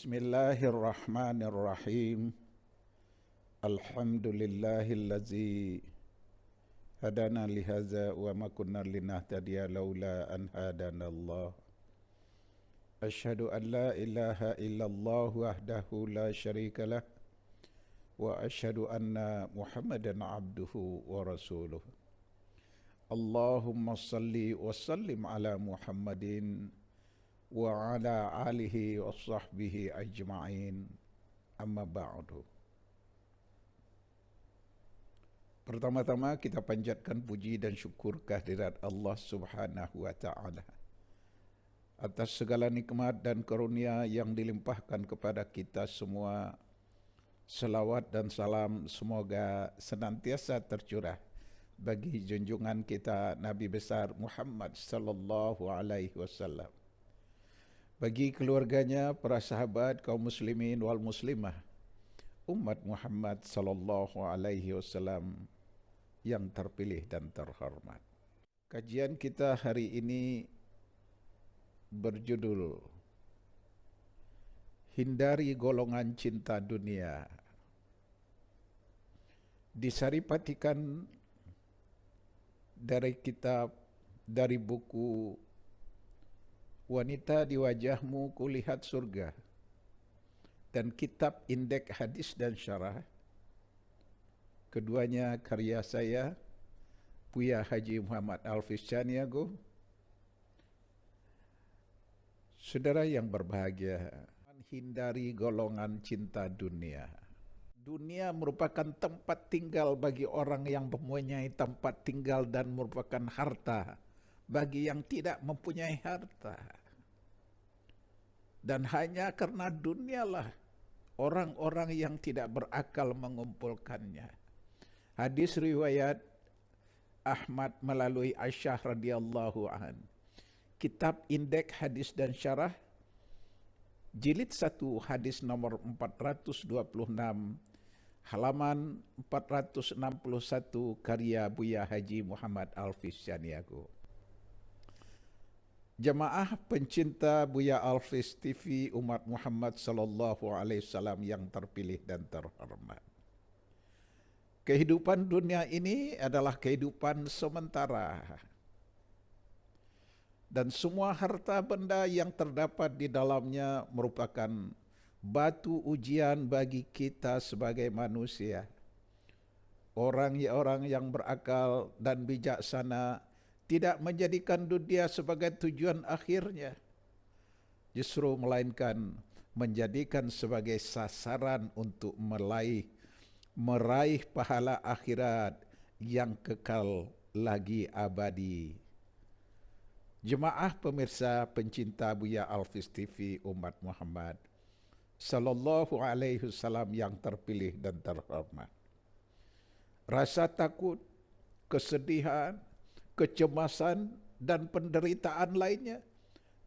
Bismillahirrahmanirrahim. Alhamdulillahillazi hadana lihaza wa ma kunna linahtadiya laula an hadanallah. Asyhadu an la ilaha illallah wahdahu la syarikalah wa asyhadu anna Muhammadan abduhu wa rasuluh. Allahumma salli wa sallim ala Muhammadin wa ala alihi wa sahbihi ajma'in, amma ba'du. Pertama-tama kita panjatkan puji dan syukur kehadirat Allah Subhanahu wa ta'ala atas segala nikmat dan karunia yang dilimpahkan kepada kita semua. Selawat dan salam semoga senantiasa tercurah bagi junjungan kita Nabi besar Muhammad sallallahu alaihi wasallam, bagi keluarganya, para sahabat, kaum muslimin wal muslimah, umat Muhammad sallallahu alaihi wasallam yang terpilih dan terhormat. Kajian kita hari ini berjudul Hindari Golongan Cinta Dunia. Disaripatikan dari buku Wanita di Wajahmu Kulihat Surga dan kitab Indeks Hadis dan Syarah. Keduanya karya saya, Buya Haji Muhammad Alfiz Caniago. Saudara yang berbahagia, hindari golongan cinta dunia. Dunia merupakan tempat tinggal bagi orang yang mempunyai tempat tinggal dan merupakan harta bagi yang tidak mempunyai harta. Dan hanya karena dunialah orang-orang yang tidak berakal mengumpulkannya. Hadis riwayat Ahmad melalui Aisyah radhiyallahu an. Kitab Indeks Hadis dan Syarah, jilid 1, hadis nomor 426, halaman 461, karya Buya Haji Muhammad Alfiz Caniago. Jemaah pencinta Buya Alfiz TV umat Muhammad sallallahu alaihi wasallam yang terpilih dan terhormat. Kehidupan dunia ini adalah kehidupan sementara. Dan semua harta benda yang terdapat di dalamnya merupakan batu ujian bagi kita sebagai manusia. Orang-orang yang berakal dan bijaksana tidak menjadikan dunia sebagai tujuan akhirnya, justru melainkan menjadikan sebagai sasaran untuk meraih pahala akhirat yang kekal lagi abadi. Jemaah pemirsa pencinta Buya Alfiz TV umat Muhammad sallallahu alaihi wasallam yang terpilih dan terhormat. Rasa takut, kesedihan, kecemasan dan penderitaan lainnya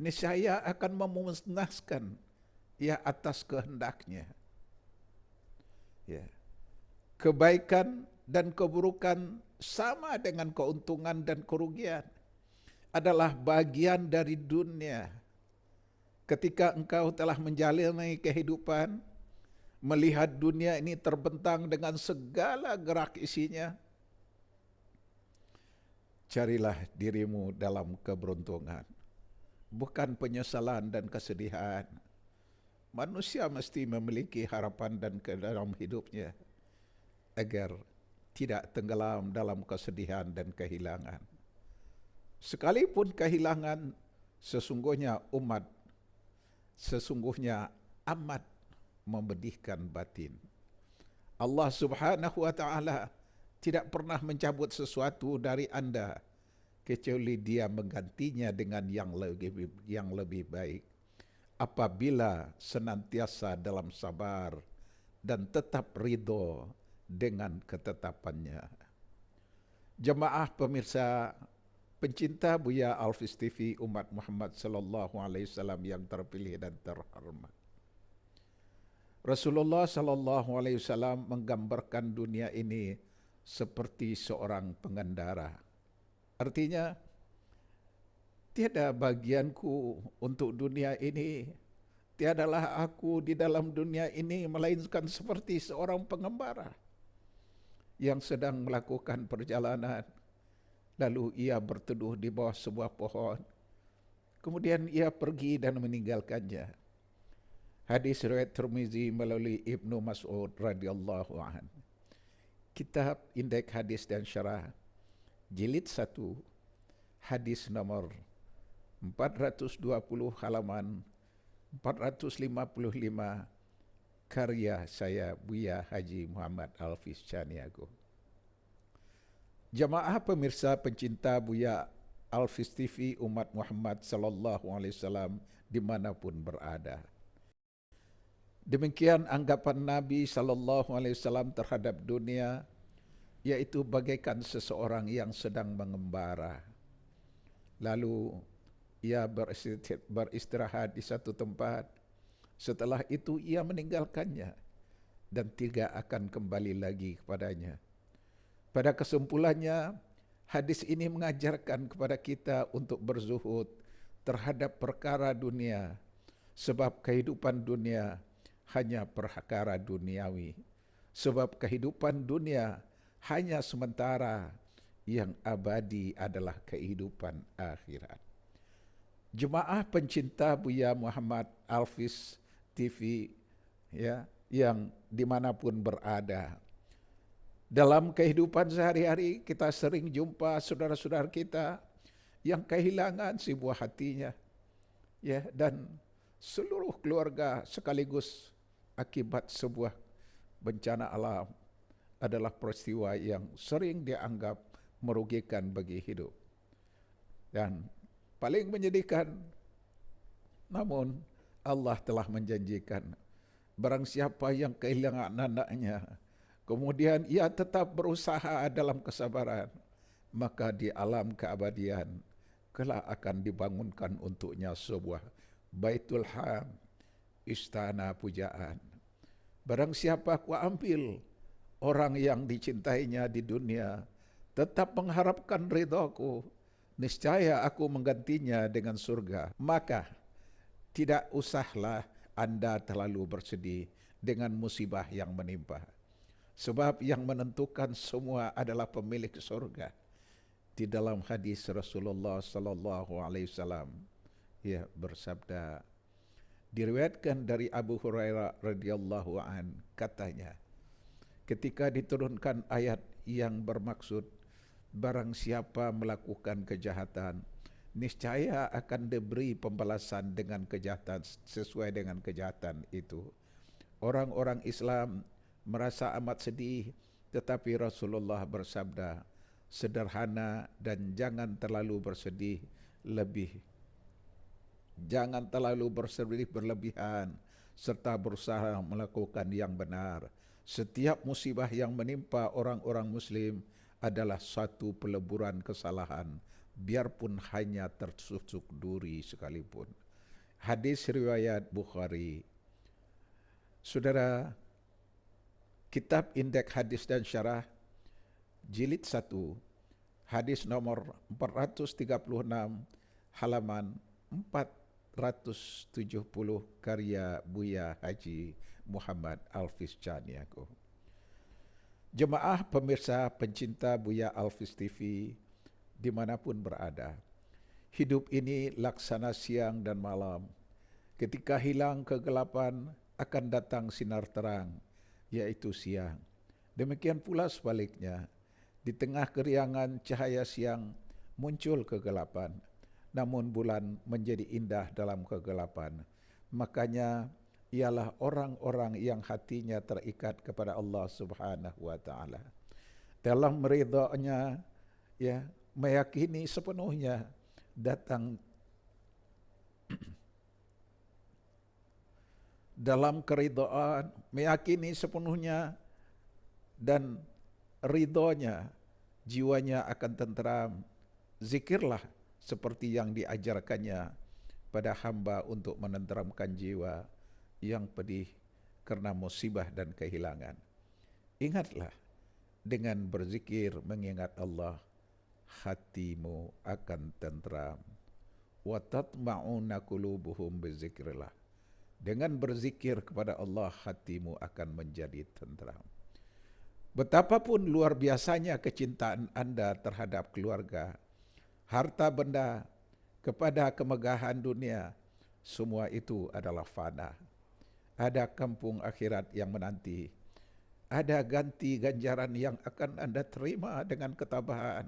niscaya akan memusnahkan atas kehendaknya. Kebaikan dan keburukan sama dengan keuntungan dan kerugian adalah bagian dari dunia. Ketika engkau telah menjalani kehidupan, melihat dunia ini terbentang dengan segala gerak isinya, carilah dirimu dalam keberuntungan, bukan penyesalan dan kesedihan. Manusia mesti memiliki harapan dan ke dalam hidupnya agar tidak tenggelam dalam kesedihan dan kehilangan. Sekalipun kehilangan, sesungguhnya amat memedihkan batin. Allah Subhanahu wa ta'ala tidak pernah mencabut sesuatu dari Anda kecuali Dia menggantinya dengan yang lebih baik, apabila senantiasa dalam sabar dan tetap ridho dengan ketetapannya. Jemaah pemirsa pencinta Buya Alfiz TV umat Muhammad sallallahu alaihi wasallam yang terpilih dan terhormat. Rasulullah sallallahu alaihi wasallam menggambarkan dunia ini seperti seorang pengendara. Artinya, tiada bagianku untuk dunia ini tiadalah aku di dalam dunia ini melainkan seperti seorang pengembara yang sedang melakukan perjalanan. Lalu ia berteduh di bawah sebuah pohon. Kemudian ia pergi dan meninggalkannya. Hadis riwayat Tirmizi melalui Ibnu Mas'ud radhiyallahu anhu. Kitab Indeks Hadis dan Syarah, jilid 1, hadis nomor 420 halaman 455, karya saya Buya Haji Muhammad Alfiz Caniago. Jamaah pemirsa pencinta Buya Alfiz TV umat Muhammad sallallahu alaihi wasallam dimanapun berada. Demikian anggapan Nabi sallallahu alaihi wasallam terhadap dunia, yaitu bagaikan seseorang yang sedang mengembara. Lalu ia beristirahat di satu tempat. Setelah itu ia meninggalkannya dan tidak akan kembali lagi kepadanya. Pada kesimpulannya, hadis ini mengajarkan kepada kita untuk berzuhud terhadap perkara dunia, sebab kehidupan dunia hanya perkara duniawi. Sebab kehidupan dunia hanya sementara, yang abadi adalah kehidupan akhirat. Jemaah pencinta Buya Muhammad Alfiz TV, ya, yang dimanapun berada. Dalam kehidupan sehari-hari kita sering jumpa saudara-saudara kita yang kehilangan si buah hatinya, ya, dan seluruh keluarga sekaligus akibat sebuah bencana alam adalah peristiwa yang sering dianggap merugikan bagi hidup. Dan paling menyedihkan, namun Allah telah menjanjikan, barang siapa yang kehilangan anaknya, kemudian ia tetap berusaha dalam kesabaran, maka di alam keabadian kelak akan dibangunkan untuknya sebuah Baitul Ham, istana pujaan. Barang siapa aku ambil orang yang dicintainya di dunia, tetap mengharapkan ridhaku, niscaya aku menggantinya dengan surga. Maka tidak usahlah Anda terlalu bersedih dengan musibah yang menimpa. Sebab yang menentukan semua adalah pemilik surga. Di dalam hadis Rasulullah sallallahu alaihi wasallam, ia bersabda, diriwayatkan dari Abu Hurairah radhiyallahu an, katanya, ketika diturunkan ayat yang bermaksud barang siapa melakukan kejahatan, niscaya akan diberi pembalasan dengan kejahatan sesuai dengan kejahatan itu. Orang-orang Islam merasa amat sedih, tetapi Rasulullah bersabda, sederhana dan jangan terlalu bersedih berlebihan, serta berusaha melakukan yang benar. Setiap musibah yang menimpa orang-orang Muslim adalah satu peleburan kesalahan, biarpun hanya tersusuk duri sekalipun. Hadis riwayat Bukhari. Saudara, Kitab Indeks Hadis dan Syarah, jilid 1, hadis nomor 436, halaman 470, karya Buya Haji Muhammad Alfiz Caniago. Jemaah pemirsa pencinta Buya Alfiz TV dimanapun berada, hidup ini laksana siang dan malam. Ketika hilang kegelapan, akan datang sinar terang, yaitu siang. Demikian pula sebaliknya, di tengah keriangan cahaya siang muncul kegelapan, namun bulan menjadi indah dalam kegelapan. Makanya ialah orang-orang yang hatinya terikat kepada Allah Subhanahu wa taala. Dalam ridha-Nya, ya, meyakini sepenuhnya datang dalam keridhaan, meyakini sepenuhnya dan ridhonya, jiwanya akan tenteram. Zikirlah seperti yang diajarkannya pada hamba untuk menenteramkan jiwa yang pedih karena musibah dan kehilangan. Ingatlah, dengan berzikir mengingat Allah, hatimu akan tenteram. Wa tatma'una qulubuhum bizikrillah. Dengan berzikir kepada Allah, hatimu akan menjadi tenteram. Betapapun luar biasanya kecintaan Anda terhadap keluarga, harta benda, kepada kemegahan dunia, semua itu adalah fana. Ada kampung akhirat yang menanti. Ada ganti ganjaran yang akan Anda terima dengan ketabahan,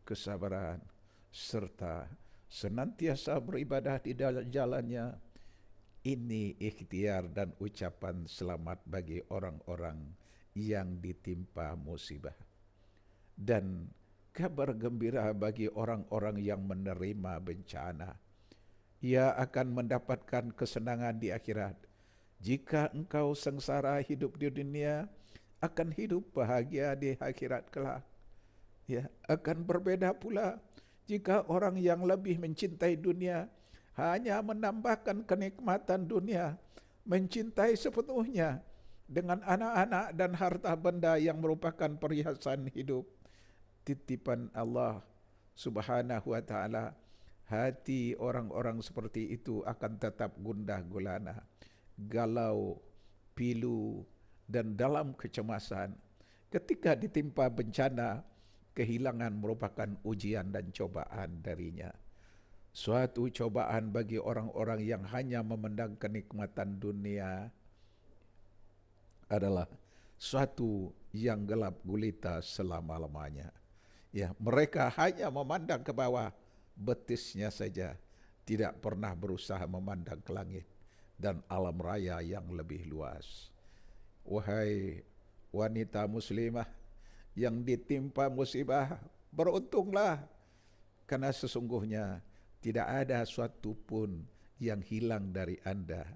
kesabaran, serta senantiasa beribadah di dalam jalannya. Ini ikhtiar dan ucapan selamat bagi orang-orang yang ditimpa musibah. Dan kabar gembira bagi orang-orang yang menerima bencana. Ia akan mendapatkan kesenangan di akhirat. Jika engkau sengsara hidup di dunia, akan hidup bahagia di akhirat kelak. Ya, akan berbeda pula jika orang yang lebih mencintai dunia hanya menambahkan kenikmatan dunia, mencintai sepenuhnya dengan anak-anak dan harta benda yang merupakan perhiasan hidup, titipan Allah Subhanahu wa ta'ala. Hati orang-orang seperti itu akan tetap gundah gulana, galau, pilu, dan dalam kecemasan. Ketika ditimpa bencana, kehilangan merupakan ujian dan cobaan darinya. Suatu cobaan bagi orang-orang yang hanya memandang kenikmatan dunia adalah suatu yang gelap gulita selama-lamanya. Ya, mereka hanya memandang ke bawah, betisnya saja, tidak pernah berusaha memandang ke langit dan alam raya yang lebih luas. Wahai wanita muslimah yang ditimpa musibah, beruntunglah, karena sesungguhnya tidak ada suatu pun yang hilang dari Anda,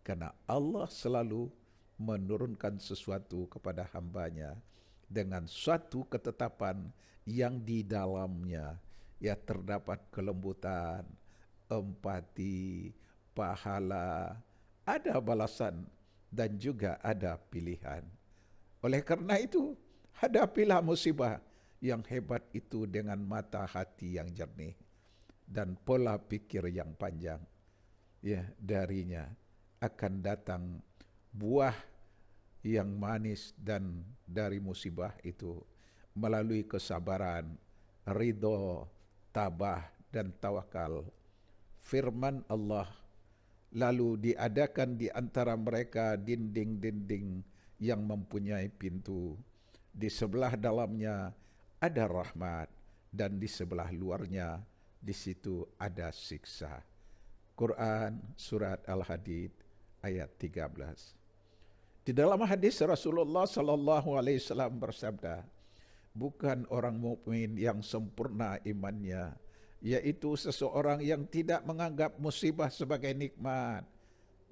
karena Allah selalu menurunkan sesuatu kepada hambanya dengan suatu ketetapan yang di dalamnya ya terdapat kelembutan, empati, pahala, ada balasan, dan juga ada pilihan. Oleh karena itu, hadapilah musibah yang hebat itu dengan mata hati yang jernih dan pola pikir yang panjang. Ya, darinya akan datang buah yang manis, dan dari musibah itu melalui kesabaran, ridho, tabah, dan tawakal. Firman Allah, lalu diadakan di antara mereka dinding-dinding yang mempunyai pintu. Di sebelah dalamnya ada rahmat, dan di sebelah luarnya di situ ada siksa. Quran Surat Al-Hadid ayat 13. Di dalam hadis Rasulullah sallallahu alaihi wasallam bersabda, bukan orang mukmin yang sempurna imannya, yaitu seseorang yang tidak menganggap musibah sebagai nikmat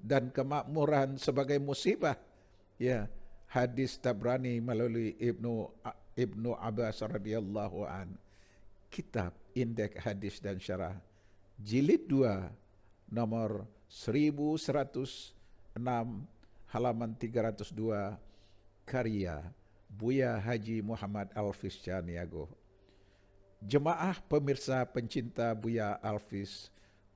dan kemakmuran sebagai musibah. Ya, hadis Tabrani melalui Ibnu Abbas radhiyallahu an. Kitab Indeks Hadis dan Syarah, Jilid 2, nomor 1106, halaman 302, karya Buya Haji Muhammad Alfiz Caniago. Jemaah pemirsa pencinta Buya Alfiz,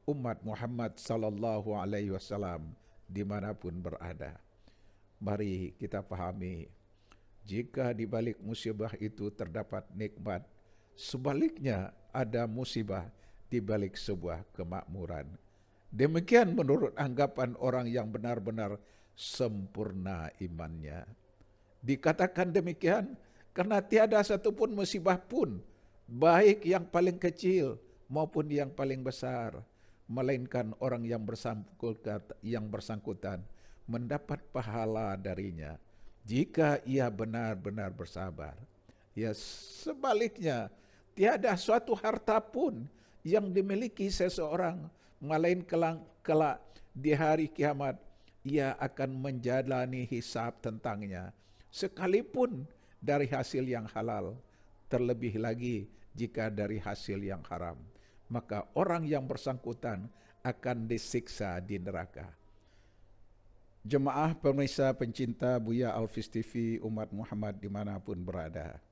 umat Muhammad sallallahu alaihi wasallam dimanapun berada. Mari kita pahami, jika di balik musibah itu terdapat nikmat, sebaliknya ada musibah di balik sebuah kemakmuran. Demikian menurut anggapan orang yang benar-benar sempurna imannya. Dikatakan demikian karena tiada satupun musibah pun, baik yang paling kecil maupun yang paling besar, melainkan orang yang bersangkutan mendapat pahala darinya jika ia benar-benar bersabar. Ya, sebaliknya, tiada suatu harta pun yang dimiliki seseorang, melainkan kelak di hari kiamat ia akan menjalani hisab tentangnya, sekalipun dari hasil yang halal, terlebih lagi jika dari hasil yang haram. Maka orang yang bersangkutan akan disiksa di neraka. Jemaah pemirsa pencinta Buya Alfiz TV, umat Muhammad dimanapun berada.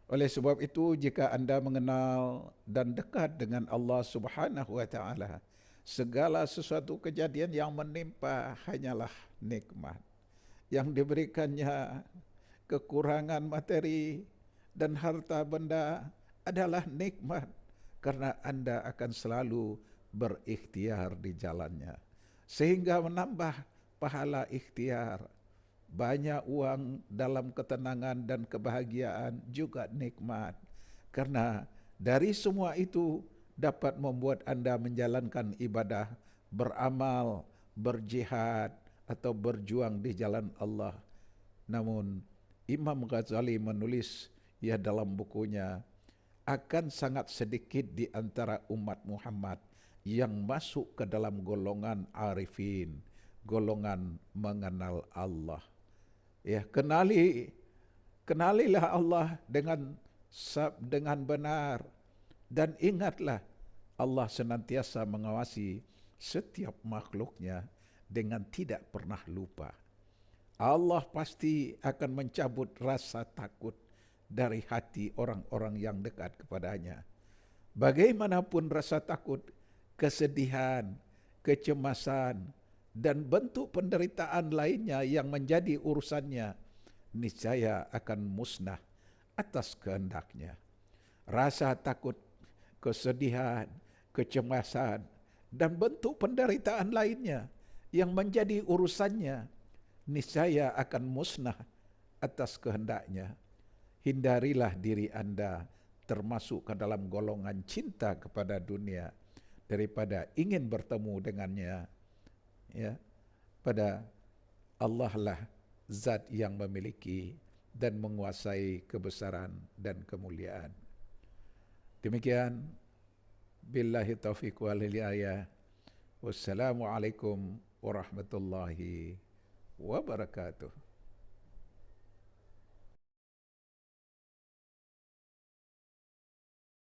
Oleh sebab itu, jika Anda mengenal dan dekat dengan Allah Subhanahu wa ta'ala, Segala sesuatu kejadian yang menimpa hanyalah nikmat. Yang diberikannya kekurangan materi dan harta benda adalah nikmat, karena Anda akan selalu berikhtiar di jalannya, sehingga menambah pahala ikhtiar. Banyak uang dalam ketenangan dan kebahagiaan juga nikmat, karena dari semua itu dapat membuat Anda menjalankan ibadah, beramal, berjihad, atau berjuang di jalan Allah. Namun Imam Ghazali menulis dalam bukunya, akan sangat sedikit di antara umat Muhammad yang masuk ke dalam golongan arifin, golongan mengenal Allah. Kenalilah Allah dengan benar, dan ingatlah Allah senantiasa mengawasi setiap makhluknya dengan tidak pernah lupa. Allah pasti akan mencabut rasa takut dari hati orang-orang yang dekat kepadanya. Bagaimanapun rasa takut, kesedihan, kecemasan, dan bentuk penderitaan lainnya yang menjadi urusannya, niscaya akan musnah atas kehendaknya. Rasa takut, kesedihan, kecemasan, dan bentuk penderitaan lainnya yang menjadi urusannya, niscaya akan musnah atas kehendaknya. Hindarilah diri Anda termasuk ke dalam golongan cinta kepada dunia daripada ingin bertemu dengannya. Pada Allah lah zat yang memiliki dan menguasai kebesaran dan kemuliaan. Demikian, billahi taufiq wal hidayah. Wassalamualaikum warahmatullahi wabarakatuh.